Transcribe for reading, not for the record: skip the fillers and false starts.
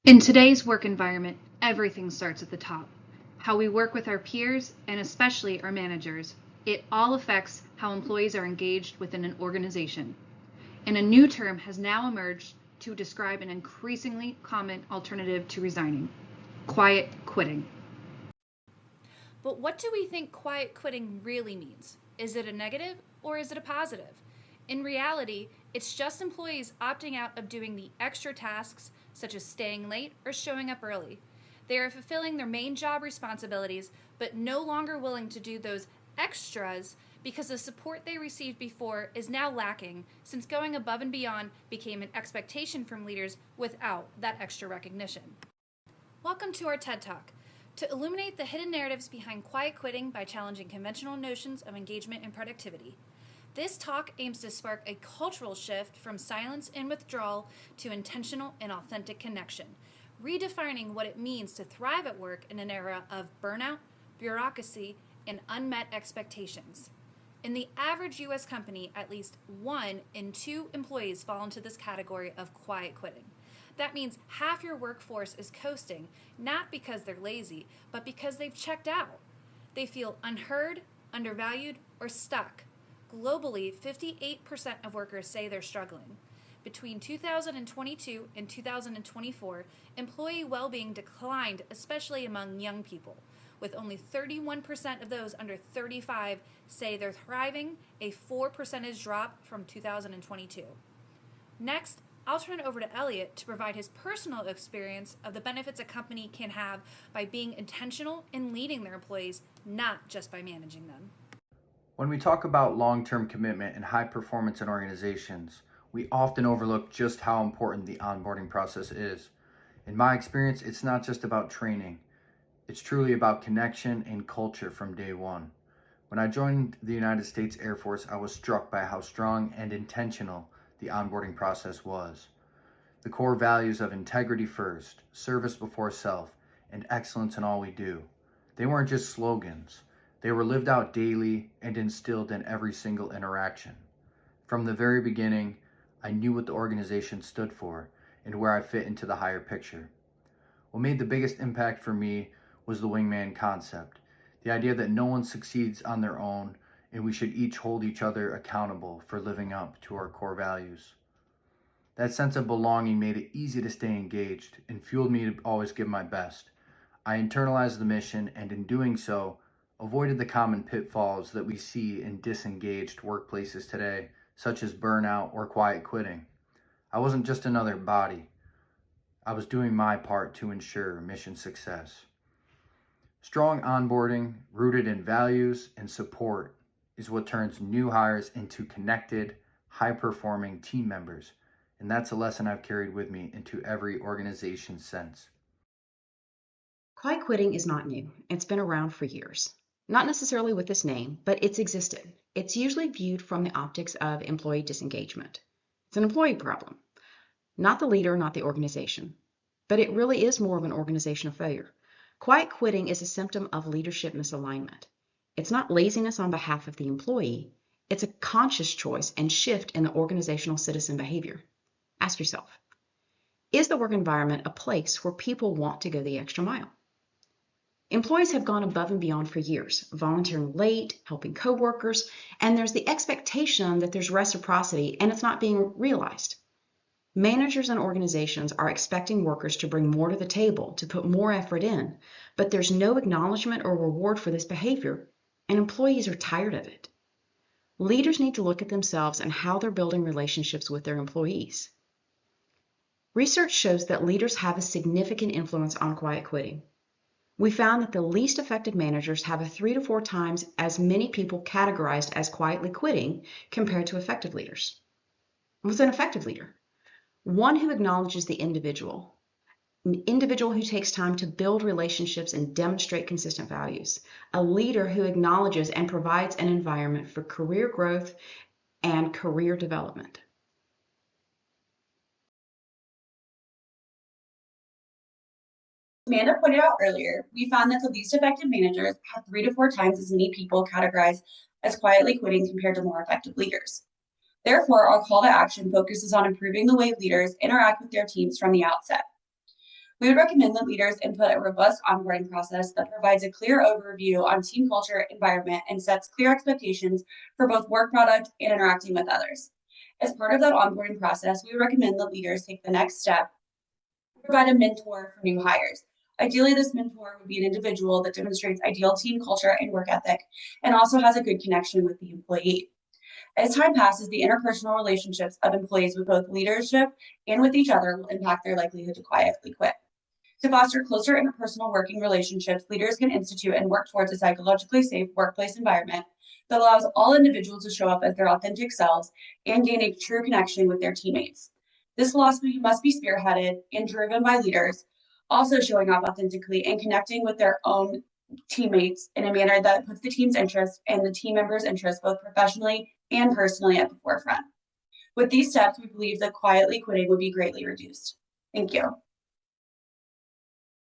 In today's work environment, everything starts at the top. How we work with our peers, and especially our managers, it all affects how employees are engaged within an organization. And a new term has now emerged to describe an increasingly common alternative to resigning: quiet quitting. But what do we think quiet quitting really means? Is it a negative or is it a positive? In reality, it's just employees opting out of doing the extra tasks, such as staying late or showing up early. They are fulfilling their main job responsibilities, but no longer willing to do those extras because the support they received before is now lacking, since going above and beyond became an expectation from leaders without that extra recognition. Welcome to our TED Talk. To illuminate the hidden narratives behind quiet quitting by challenging conventional notions of engagement and productivity. This talk aims to spark a cultural shift from silence and withdrawal to intentional and authentic connection, redefining what it means to thrive at work in an era of burnout, bureaucracy, and unmet expectations. In the average U.S. company, at least 1 in 2 employees fall into this category of quiet quitting. That means half your workforce is coasting, not because they're lazy, but because they've checked out. They feel unheard, undervalued, or stuck. Globally, 58% of workers say they're struggling. Between 2022 and 2024, employee well-being declined, especially among young people, with only 31% of those under 35 say they're thriving, a 4 percentage drop from 2022. Next, I'll turn it over to Elliot to provide his personal experience of the benefits a company can have by being intentional in leading their employees, not just by managing them. When we talk about long term commitment and high performance in organizations, we often overlook just how important the onboarding process is. In my experience, it's not just about training, it's truly about connection and culture from day one. When I joined the United States Air Force, I was struck by how strong and intentional the onboarding process was. The core values of integrity first, service before self, and excellence in all we do. They weren't just slogans, they were lived out daily and instilled in every single interaction. From the very beginning, I knew what the organization stood for and where I fit into the higher picture. What made the biggest impact for me was the wingman concept, the idea that no one succeeds on their own and we should each hold each other accountable for living up to our core values. That sense of belonging made it easy to stay engaged and fueled me to always give my best. I internalized the mission and in doing so, avoided the common pitfalls that we see in disengaged workplaces today, such as burnout or quiet quitting. I wasn't just another body, I was doing my part to ensure mission success. Strong onboarding, rooted in values and support, is what turns new hires into connected, high performing team members. And that's a lesson I've carried with me into every organization since. Quiet quitting is not new. It's been around for years. Not necessarily with this name, but it's existed. It's usually viewed from the optics of employee disengagement. It's an employee problem, not the leader, not the organization. But it really is more of an organizational failure. Quiet quitting is a symptom of leadership misalignment. It's not laziness on behalf of the employee, it's a conscious choice and shift in the organizational citizen behavior. Ask yourself, is the work environment a place where people want to go the extra mile? Employees have gone above and beyond for years, volunteering late, helping coworkers, and there's the expectation that there's reciprocity and it's not being realized. Managers and organizations are expecting workers to bring more to the table, to put more effort in, but there's no acknowledgement or reward for this behavior, and employees are tired of it. Leaders need to look at themselves and how they're building relationships with their employees. Research shows that leaders have a significant influence on quiet quitting. We found that the least effective managers have a 3 to 4 times as many people categorized as quietly quitting compared to effective leaders. What's an effective leader? One who acknowledges the individual, an individual who takes time to build relationships and demonstrate consistent values, a leader who acknowledges and provides an environment for career growth and career development. Amanda pointed out earlier, we found that the least effective managers have 3 to 4 times as many people categorized as quietly quitting compared to more effective leaders. Therefore, our call to action focuses on improving the way leaders interact with their teams from the outset. We would recommend that leaders input a robust onboarding process that provides a clear overview on team culture, environment, and sets clear expectations for both work product and interacting with others. As part of that onboarding process, we would recommend that leaders take the next step and provide a mentor for new hires. Ideally, this mentor would be an individual that demonstrates ideal team culture and work ethic and also has a good connection with the employee. As time passes, the interpersonal relationships of employees with both leadership and with each other will impact their likelihood to quietly quit. To foster closer interpersonal working relationships, leaders can institute and work towards a psychologically safe workplace environment that allows all individuals to show up as their authentic selves and gain a true connection with their teammates. This philosophy must be spearheaded and driven by leaders, also showing up authentically and connecting with their own teammates in a manner that puts the team's interests and the team members' interests, both professionally and personally, at the forefront. With these steps, we believe that quietly quitting would be greatly reduced. Thank you.